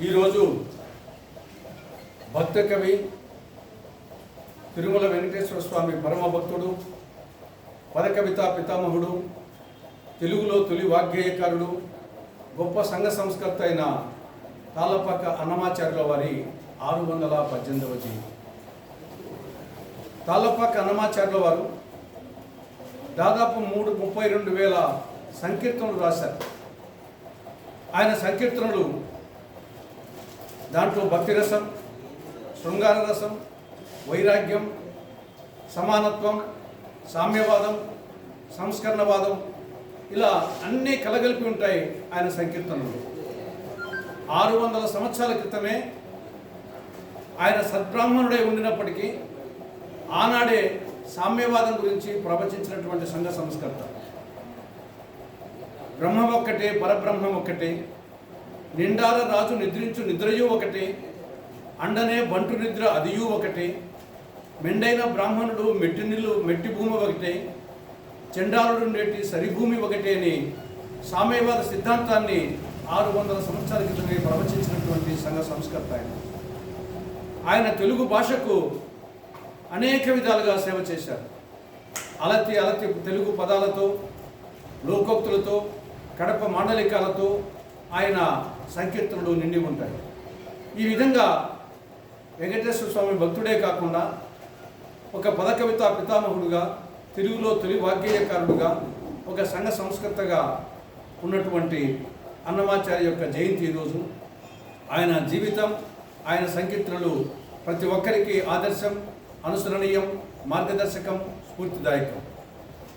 ఈరోజు భక్త కవి తిరుమల వెంకటేశ్వర స్వామి పరమ భక్తుడు, పదకవితా పితామహుడు, తెలుగులో తొలి వాగ్గేయకారుడు, గొప్ప సంఘ సంస్కర్త అయిన తాళ్ళపాక అన్నమాచార్యుల వారి 618వ జయంతి. తాళ్ళపాక అన్నమాచార్యుల వారు దాదాపు 32,000 సంకీర్తనలు రాశారు. ఆయన సంకీర్తనలు దాంట్లో భక్తి రసం, శృంగార రసం, వైరాగ్యం, సమానత్వం, సామ్యవాదం, సంస్కరణవాదం ఇలా అన్నీ కలగలిపి ఉంటాయి ఆయన సంకీర్తనలు. 600 సంవత్సరాల క్రితమే ఆయన సద్బ్రాహ్మణుడై ఉండినప్పటికీ ఆనాడే సామ్యవాదం గురించి ప్రవచించినటువంటి సంఘ సంస్కర్త. బ్రహ్మం ఒక్కటే, పరబ్రహ్మం ఒక్కటే, నిండార రాజు నిద్రించు నిద్రయు ఒకటే, అండనే బంటు నిద్ర అదియు ఒకటే, మెండైన బ్రాహ్మణుడు మెట్టి భూమి ఒకటే, చండాలుడు నేటి సరిభూమి ఒకటే అని సామ్యవాద సిద్ధాంతాన్ని 600 సంవత్సరాల క్రితమే ప్రవచించినటువంటి సంఘ సంస్కర్త ఆయన తెలుగు భాషకు అనేక విధాలుగా సేవ చేశారు. అలతి తెలుగు పదాలతో, లోకోక్తులతో, కడప మాండలికాలతో ఆయన సంకీర్తనలు నిండి ఉంటాయి. ఈ విధంగా వెంకటేశ్వర స్వామి భక్తుడే కాకుండా ఒక పదకవితా పితామహుడుగా, తెలుగులో తొలి వాగ్గేయకారుడుగా, ఒక సంఘ సంస్కర్తగా ఉన్నటువంటి అన్నమాచార్య యొక్క జయంతి ఈరోజు. ఆయన జీవితం, ఆయన సంకీర్తనలు ప్రతి ఒక్కరికి ఆదర్శం, అనుసరణీయం, మార్గదర్శకం, స్ఫూర్తిదాయకం.